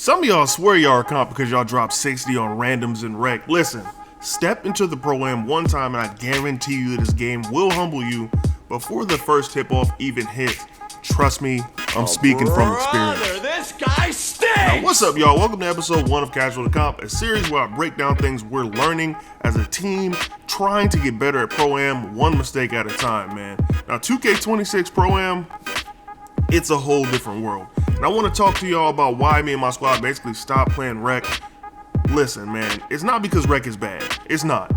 Some of y'all swear y'all are comp because y'all drop 60 on randoms and rec. Listen, step into the ProAm one time and I guarantee you this game will humble you before the first tip-off even hits. Trust me, I'm speaking from experience. This guy stinks! Now, what's up, y'all? Welcome to episode 1 of Casualtocomp, a series where I break down things we're learning as a team, trying to get better at ProAm, one mistake at a time, man. Now, 2K26 ProAm, it's a whole different world. And I want to talk to y'all about why me and my squad basically stopped playing rec. Listen, man, it's not because rec is bad. It's not.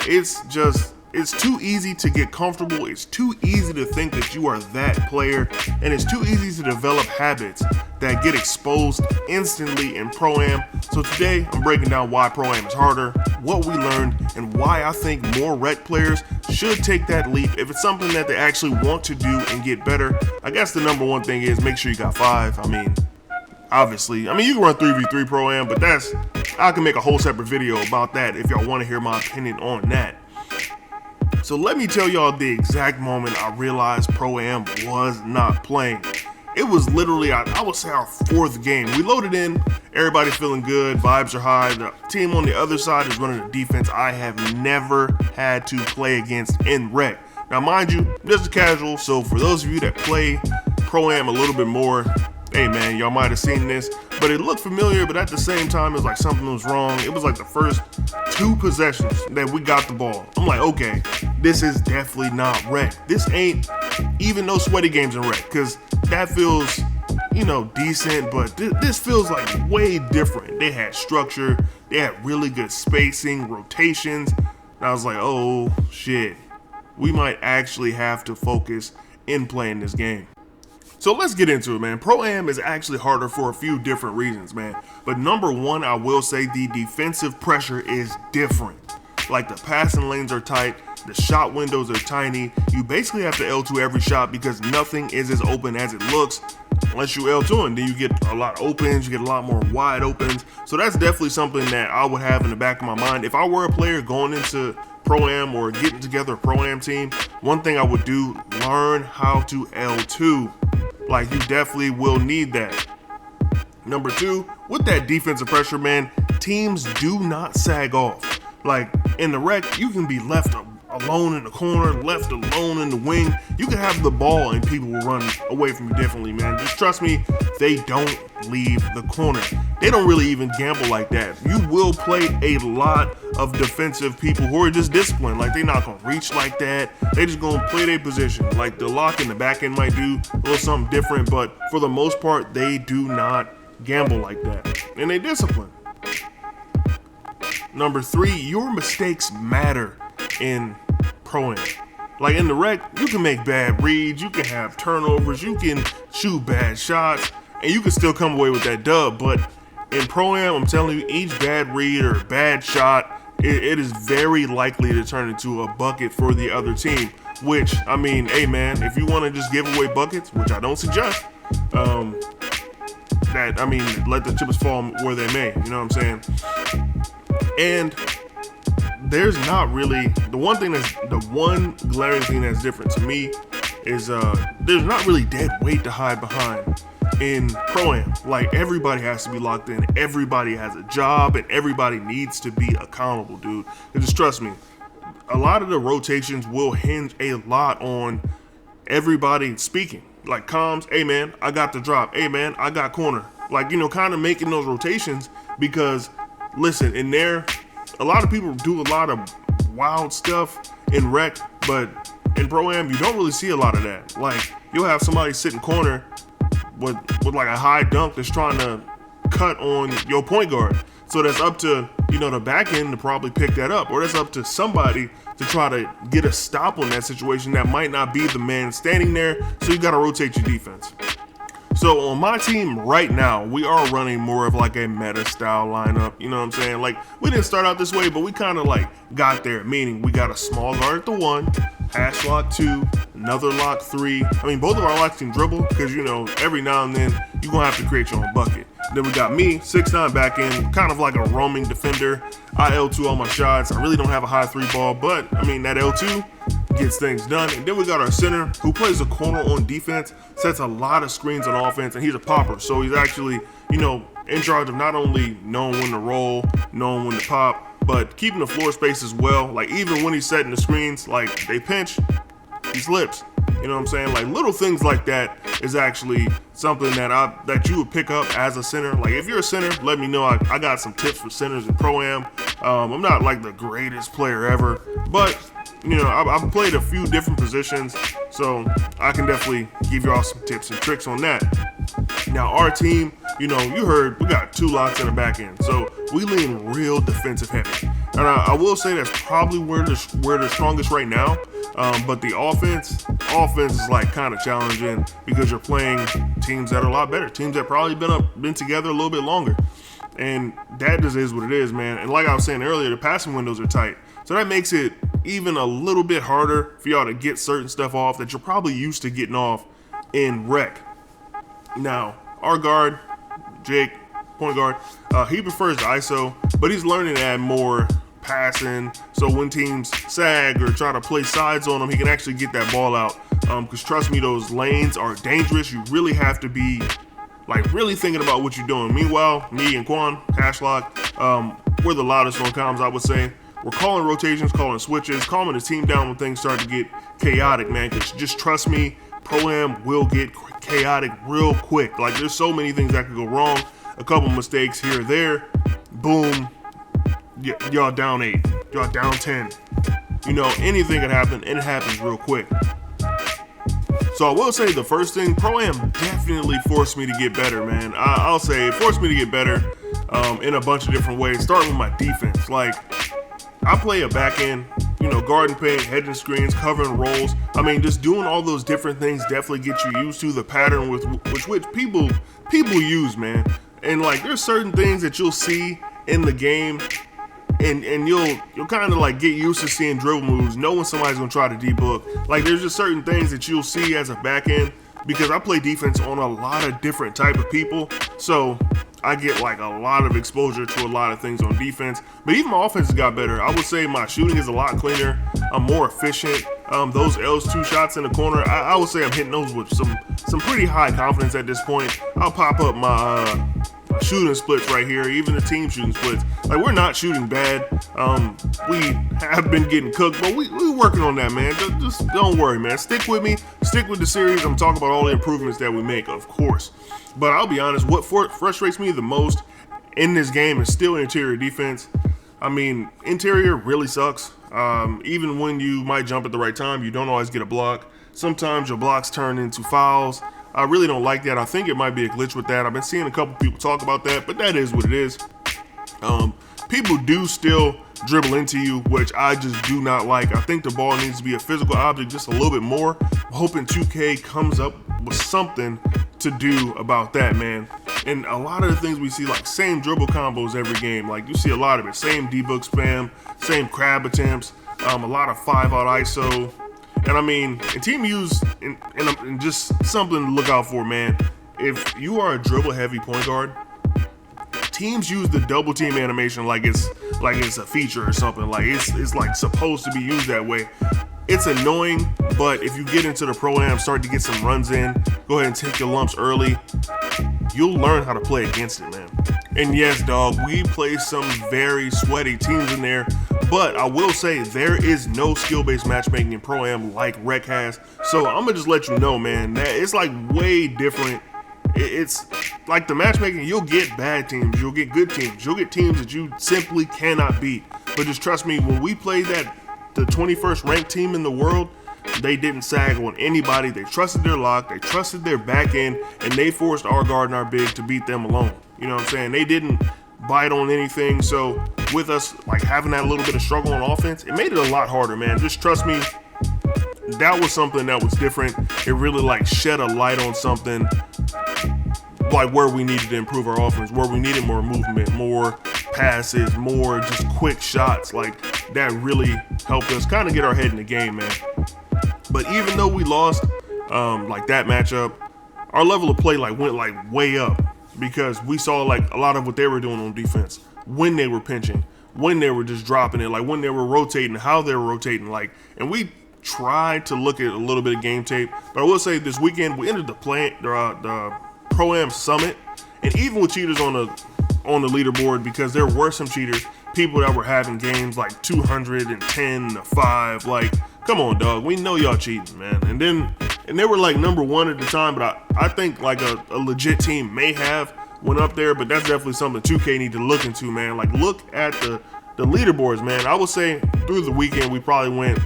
It's just, it's too easy to get comfortable. It's too easy to think that you are that player. And it's too easy to develop habits that get exposed instantly in ProAm. So today, I'm breaking down why ProAm is harder, what we learned, and why I think more rec players should take that leap if it's something that they actually want to do and get better. I guess the number one thing is make sure you got 5. Obviously, you can run 3v3 ProAm, but I can make a whole separate video about that if y'all want to hear my opinion on that. So let me tell y'all the exact moment I realized ProAm was not playing. It was literally, I would say, our 4th game. We loaded in, everybody's feeling good, vibes are high. The team on the other side is running a defense I have never had to play against in rec. Now, mind you, this is casual, so for those of you that play ProAm a little bit more, hey man, y'all might have seen this, but it looked familiar, but at the same time, it was like something was wrong. It was like the first 2 possessions that we got the ball. I'm like, okay, this is definitely not rec. This ain't even no sweaty games in rec, because that feels, decent, but this feels like way different. They had structure, they had really good spacing, rotations, and I was like, oh shit, we might actually have to focus in playing this game. So let's get into it, man. ProAm is actually harder for a few different reasons, man. But number one, I will say the defensive pressure is different. Like the passing lanes are tight, the shot windows are tiny. You basically have to L2 every shot because nothing is as open as it looks unless you L2, and then you get a lot of opens, you get a lot more wide opens. So that's definitely something that I would have in the back of my mind. If I were a player going into ProAm or getting together a ProAm team, one thing I would do, learn how to L2. Like, you definitely will need that. Number 2, with that defensive pressure, man, teams do not sag off. Like, in the rec, you can be left alone in the corner, left alone in the wing. You can have the ball and people will run away from you differently, man. Just trust me, they don't leave the corner. They don't really even gamble like that. You will play a lot of defensive people who are just disciplined. Like, they're not going to reach like that. They just going to play their position. Like, the lock in the back end might do a little something different, but for the most part, they do not gamble like that. And they discipline. Number 3, your mistakes matter in ProAm. Like in the rec, you can make bad reads, you can have turnovers, you can shoot bad shots, and you can still come away with that dub. But in ProAm, I'm telling you, each bad read or bad shot, it is very likely to turn into a bucket for the other team. Which, hey man, if you want to just give away buckets, which I don't suggest, let the chips fall where they may, you know what I'm saying? And there's not really, the one glaring thing that's different to me is there's not really dead weight to hide behind in ProAm. Like, everybody has to be locked in, everybody has a job, and everybody needs to be accountable, dude. And just trust me, a lot of the rotations will hinge a lot on everybody speaking. Like comms, hey man, I got the drop, hey man, I got corner. Like, kind of making those rotations because, listen, in there, a lot of people do a lot of wild stuff in rec, but in ProAm, you don't really see a lot of that. Like, you'll have somebody sitting corner with like a high dunk that's trying to cut on your point guard. So that's up to, the back end to probably pick that up, or that's up to somebody to try to get a stop on that situation that might not be the man standing there, so you got to rotate your defense. So on my team right now, we are running more of like a meta style lineup, you know what I'm saying? Like, we didn't start out this way, but we kind of like got there, meaning we got a small guard at the 1, hash lock 2, another lock 3. Both of our locks can dribble because, every now and then you're going to have to create your own bucket. Then we got me, 6'9" back end, kind of like a roaming defender. I L2 all my shots. I really don't have a high 3 ball, but that L2 gets things done. And then we got our center who plays a corner on defense, sets a lot of screens on offense, and he's a popper. So he's actually, in charge of not only knowing when to roll, knowing when to pop, but keeping the floor space as well. Like even when he's setting the screens, like they pinch, he slips. You know what I'm saying? Like little things like that is actually something that you would pick up as a center. Like if you're a center, let me know. I got some tips for centers in Pro-Am. I'm not like the greatest player ever, but you know, I've played a few different positions, so I can definitely give y'all some tips and tricks on that. Now our team, you know, you heard we got 2 locks in the back end, so we lean real defensive heavy. And I will say that's probably where the strongest right now. But the offense is like kind of challenging because you're playing teams that are a lot better, teams that probably been together a little bit longer, and that just is what it is, man. And like I was saying earlier, the passing windows are tight, so that makes it even a little bit harder for y'all to get certain stuff off that you're probably used to getting off in rec. Now, our guard, Jake, point guard, he prefers the ISO, but he's learning to add more passing, so when teams sag or try to play sides on him, he can actually get that ball out. Because trust me, those lanes are dangerous. You really have to be like really thinking about what you're doing. Meanwhile, me and Quan, Cash Lock, we're the loudest on comms, I would say. We're calling rotations, calling switches, calming the team down when things start to get chaotic, man. Because just trust me, Pro-Am will get chaotic real quick. Like there's so many things that could go wrong. A couple mistakes here or there, boom, y'all down 8, y'all down 10. You know, anything can happen, and it happens real quick. So I will say the first thing, Pro-Am definitely forced me to get better, man. I'll say it forced me to get better in a bunch of different ways, starting with my defense. Like, I play a back end, you know, guard and paint, hedging screens, covering rolls. I mean, just doing all those different things definitely get you used to the pattern which people use, man. And like, there's certain things that you'll see in the game, and you'll kind of like get used to seeing dribble moves, know when somebody's gonna try to debook. Like, there's just certain things that you'll see as a back end, because I play defense on a lot of different type of people, so I get like a lot of exposure to a lot of things on defense. But even my offense has got better. I would say my shooting is a lot cleaner. I'm more efficient. Those L2 shots in the corner, I would say I'm hitting those with some pretty high confidence at this point. I'll pop up my shooting splits right here, even the team shooting splits. Like, we're not shooting bad. We have been getting cooked, but we working on that, man. Just don't worry, man. Stick with me. Stick with the series. I'm talking about all the improvements that we make, of course. But I'll be honest, what frustrates me the most in this game is still interior defense. I mean, interior really sucks. Even when you might jump at the right time, you don't always get a block. Sometimes your blocks turn into fouls. I really don't like that. I think it might be a glitch with that. I've been seeing a couple people talk about that, but that is what it is. People do still dribble into you, which I just do not like. I think the ball needs to be a physical object just a little bit more. I'm hoping 2K comes up with something to do about that, man. And a lot of the things we see, like same dribble combos every game. Like, you see a lot of it. Same D-book spam, same crab attempts, a lot of 5-out ISO. And I mean, and team use, and just something to look out for, man. If you are a dribble heavy point guard, teams use the double team animation like it's a feature or something. Like it's like supposed to be used that way. It's annoying, but if you get into the Pro-Am, start to get some runs in, go ahead and take your lumps early, you'll learn how to play against it, man. And yes, dog, we play some very sweaty teams in there, but I will say there is no skill-based matchmaking in Pro-Am like Rec has. So I'm gonna just let you know, man, that it's like way different. It's like the matchmaking, you'll get bad teams, you'll get good teams, you'll get teams that you simply cannot beat. But just trust me, when we played the 21st ranked team in the world, they didn't sag on anybody. They trusted their lock, they trusted their back end, and they forced our guard and our big to beat them alone. You know what I'm saying? They didn't bite on anything. So with us like having that little bit of struggle on offense, it made it a lot harder, man. Just trust me, that was something that was different. It really like shed a light on something like where we needed to improve our offense, where we needed more movement, more passes, more just quick shots. Like, that really helped us kind of get our head in the game, man. But even though we lost like that matchup, our level of play like went like way up, because we saw like a lot of what they were doing on defense, when they were pinching, when they were just dropping it, like when they were rotating, how they were rotating, like, and we tried to look at a little bit of game tape. But I will say this weekend we entered the Pro-Am Summit, and even with cheaters on the on the leaderboard because there were some cheaters, people that were having games like 210 to 5. Like, come on, dog. We know y'all cheating, man. And they were like number 1 at the time, but I think like a legit team may have went up there, but that's definitely something 2K need to look into, man. Like, look at the leaderboards, man. I would say through the weekend we probably went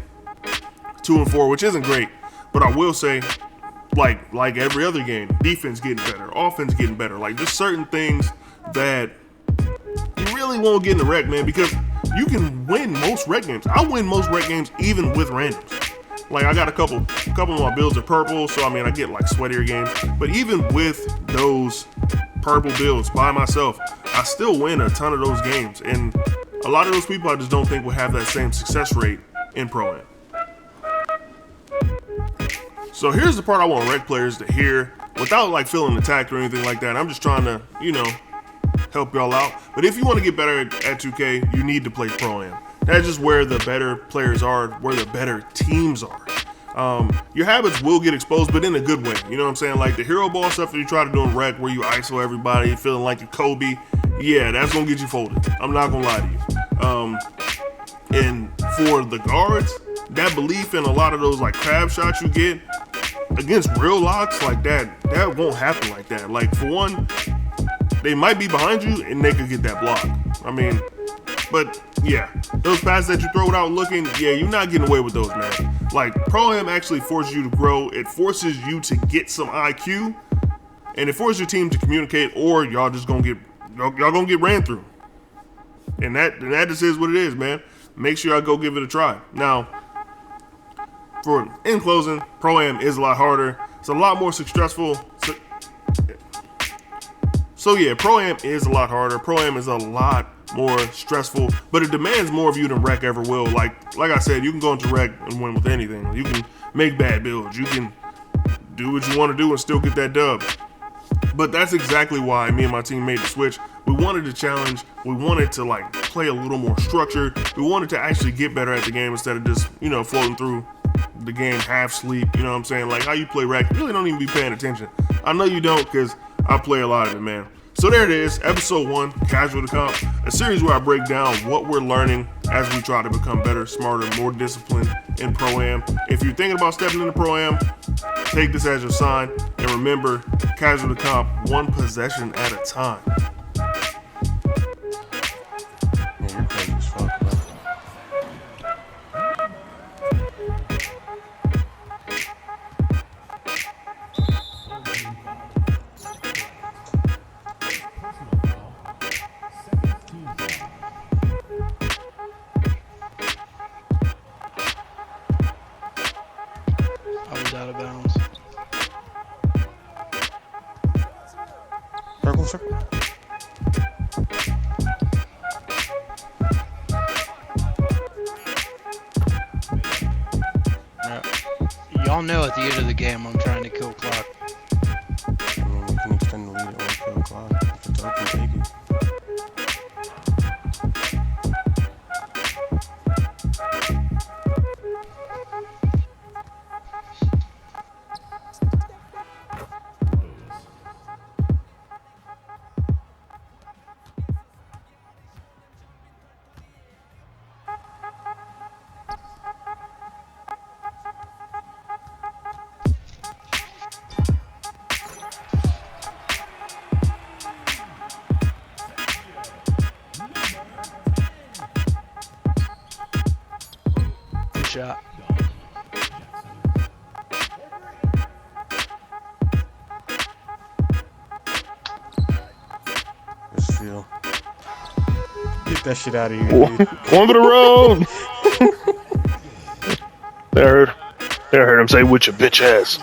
2-4, which isn't great, but I will say, like every other game, defense getting better, offense getting better. Like, just certain things that you really won't get in the rec, man, because you can win most rec games. I win most rec games even with randoms. Like, I got a couple of my builds are purple, so I mean I get like sweatier games. But even with those purple builds by myself, I still win a ton of those games. And a lot of those people I just don't think will have that same success rate in Pro-Am. So here's the part I want rec players to hear without like feeling attacked or anything like that. I'm just trying to, help y'all out. But if you want to get better at 2K, you need to play Pro-Am. That's just where the better players are, where the better teams are. Your habits will get exposed, but in a good way. You know what I'm saying? Like the hero ball stuff that you try to do in rec where you ISO everybody, feeling like a Kobe. Yeah, that's going to get you folded. I'm not going to lie to you. And for the guards, that belief in a lot of those like crab shots you get against real locks, like that won't happen like that. Like, for one, they might be behind you and they could get that block. I mean, but yeah, those passes that you throw without looking, yeah, you're not getting away with those, man. Like, Pro-Am actually forces you to grow. It forces you to get some IQ, and it forces your team to communicate, or y'all gonna get ran through. And that just is what it is, man. Make sure y'all go give it a try. Now, in closing, Pro-Am is a lot harder. It's a lot more stressful. So yeah, Pro-Am is a lot harder. Pro-Am is a lot more stressful, but it demands more of you than rec ever will. Like I said, you can go into rec and win with anything. You can make bad builds. You can do what you want to do and still get that dub. But that's exactly why me and my team made the switch. We wanted to challenge. We wanted to like play a little more structured. We wanted to actually get better at the game instead of just, floating through the game half sleep. You know what I'm saying? Like, how you play rec, you really don't even be paying attention. I know you don't, because I play a lot of it, man. So there it is, episode 1, Casualtocomp, a series where I break down what we're learning as we try to become better, smarter, more disciplined in Pro-Am. If you're thinking about stepping into Pro-Am, take this as your sign, and remember, Casualtocomp, one possession at a time. Man, you're crazy as fuck, bro. Out of bounds. Circle. Y'all know at the end of the game I'm trying to kill clock. I mean, we can extend the lead at 1 o'clock. If it's open, take it. Shot. Let's feel. Get that shit out of here, dude. One to the road. I heard him say, "With your bitch ass."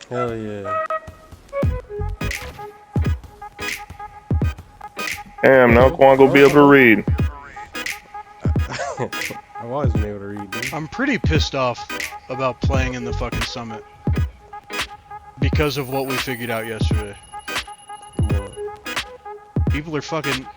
Hell yeah. Damn, now Quan gonna be able to read. I've always been able to read, dude. I'm pretty pissed off about playing in the fucking summit because of what we figured out yesterday. What? People are fucking